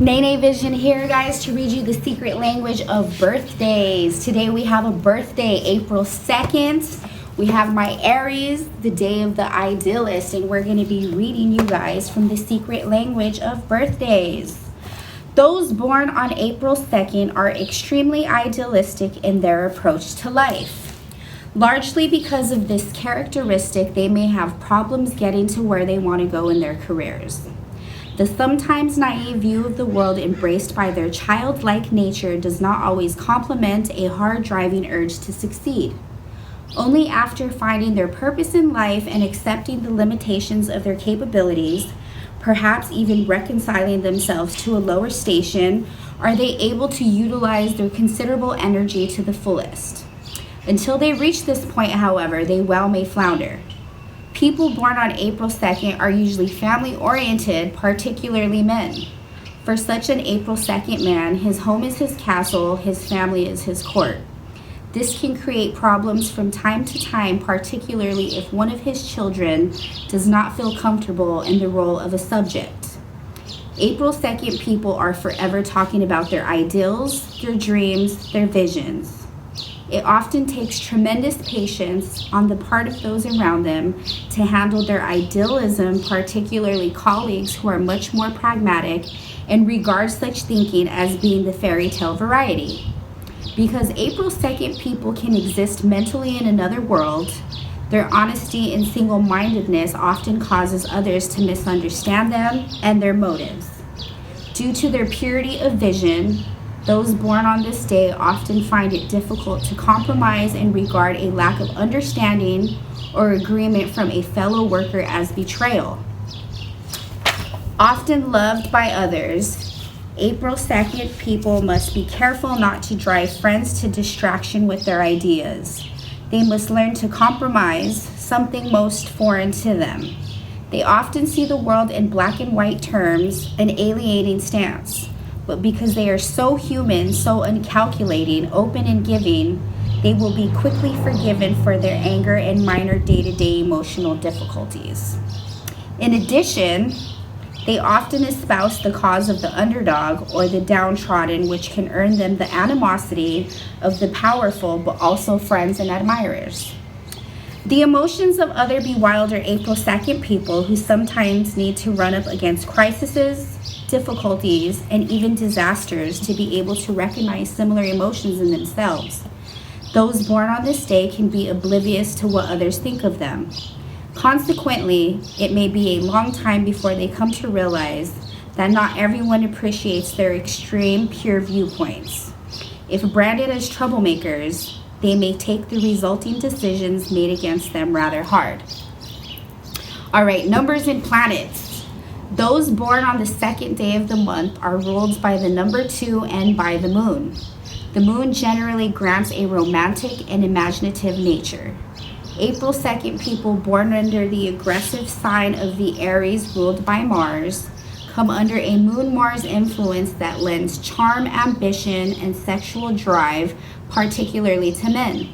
Nene Vision here, guys, to read you the secret language of birthdays. Today we have a birthday, April 2nd. We have my Aries, the day of the idealist, and we're going to be reading you guys from the secret language of birthdays. Those born on April 2nd are extremely idealistic in their approach to life. Largely because of this characteristic, they may have problems getting to where they want to go in their careers. The sometimes naive view of the world embraced by their childlike nature does not always complement a hard-driving urge to succeed. Only after finding their purpose in life and accepting the limitations of their capabilities, perhaps even reconciling themselves to a lower station, are they able to utilize their considerable energy to the fullest. Until they reach this point, however, they well may flounder. People born on April 2nd are usually family-oriented, particularly men. For such an April 2nd man, his home is his castle, his family is his court. This can create problems from time to time, particularly if one of his children does not feel comfortable in the role of a subject. April 2nd people are forever talking about their ideals, their dreams, their visions. It often takes tremendous patience on the part of those around them to handle their idealism, particularly colleagues who are much more pragmatic and regard such thinking as being the fairy tale variety. Because April 2nd people can exist mentally in another world, their honesty and single-mindedness often causes others to misunderstand them and their motives. Due to their purity of vision, those born on this day often find it difficult to compromise and regard a lack of understanding or agreement from a fellow worker as betrayal. Often loved by others, April 2nd people must be careful not to drive friends to distraction with their ideas. They must learn to compromise, something most foreign to them. They often see the world in black and white terms, an alienating stance. But because they are so human, so uncalculating, open and giving, they will be quickly forgiven for their anger and minor day-to-day emotional difficulties. In addition, they often espouse the cause of the underdog or the downtrodden, which can earn them the animosity of the powerful, but also friends and admirers. The emotions of other bewilder April 2nd people who sometimes need to run up against crises, difficulties, and even disasters to be able to recognize similar emotions in themselves. Those born on this day can be oblivious to what others think of them. Consequently, it may be a long time before they come to realize that not everyone appreciates their extreme, pure viewpoints. If branded as troublemakers, they may take the resulting decisions made against them rather hard. All right, numbers and planets. Those born on the second day of the month are ruled by the number 2 and by the moon. The moon generally grants a romantic and imaginative nature. April 2nd people born under the aggressive sign of the Aries ruled by Mars come under a moon-Mars influence that lends charm, ambition, and sexual drive, particularly to men.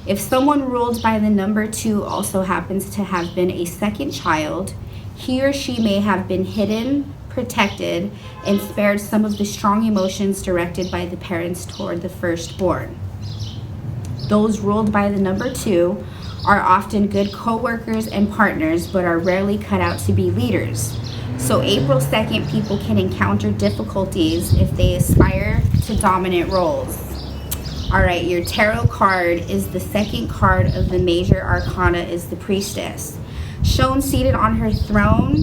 If someone ruled by the number 2 also happens to have been a second child, he or she may have been hidden, protected, and spared some of the strong emotions directed by the parents toward the firstborn. Those ruled by the number 2 are often good co-workers and partners, but are rarely cut out to be leaders. So April 2nd people can encounter difficulties if they aspire to dominant roles. All right, your tarot card is the second card of the major arcana is the priestess. Shown seated on her throne,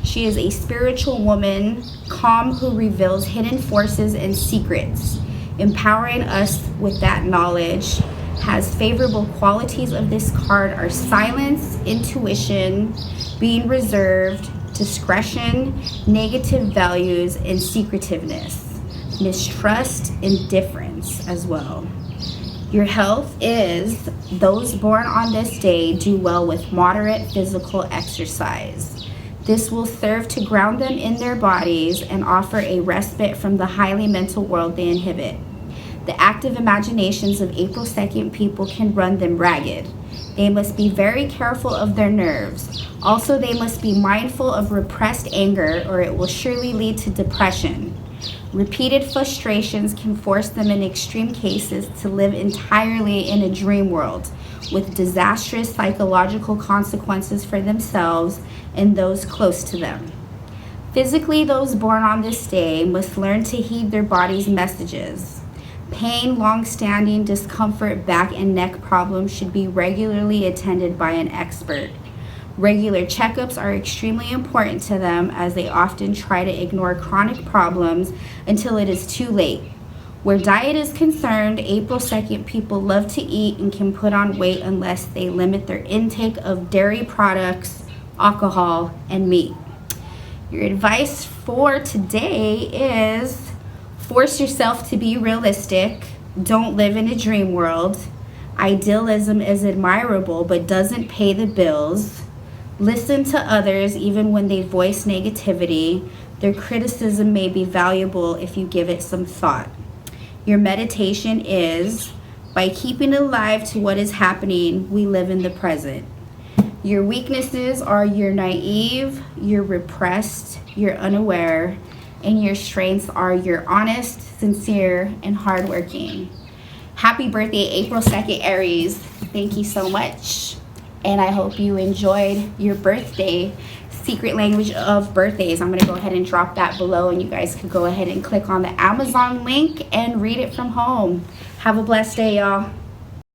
she is a spiritual woman, calm, who reveals hidden forces and secrets. Empowering us with that knowledge has favorable qualities of this card are silence, intuition, being reserved, discretion, negative values, and secretiveness, mistrust, indifference as well. Your health is, those born on this day do well with moderate physical exercise. This will serve to ground them in their bodies and offer a respite from the highly mental world they inhabit. The active imaginations of April 2nd people can run them ragged. They must be very careful of their nerves. Also, they must be mindful of repressed anger, or it will surely lead to depression. Repeated frustrations can force them in extreme cases to live entirely in a dream world, with disastrous psychological consequences for themselves and those close to them. Physically, those born on this day must learn to heed their body's messages. Pain, long-standing discomfort, back and neck problems should be regularly attended by an expert. Regular checkups are extremely important to them, as they often try to ignore chronic problems until it is too late. Where diet is concerned, April 2nd people love to eat and can put on weight unless they limit their intake of dairy products, alcohol, and meat. Your advice for today is force yourself to be realistic. Don't live in a dream world. Idealism is admirable but doesn't pay the bills. Listen to others even when they voice negativity. Their criticism may be valuable if you give it some thought. Your meditation is, by keeping alive to what is happening, we live in the present. Your weaknesses are you're naive, you're repressed, you're unaware, and your strengths are you're honest, sincere, and hardworking. Happy birthday, April 2nd, Aries. Thank you so much. And I hope you enjoyed your birthday. Secret language of birthdays. I'm going to go ahead and drop that below, and you guys can go ahead and click on the Amazon link and read it from home. Have a blessed day, y'all.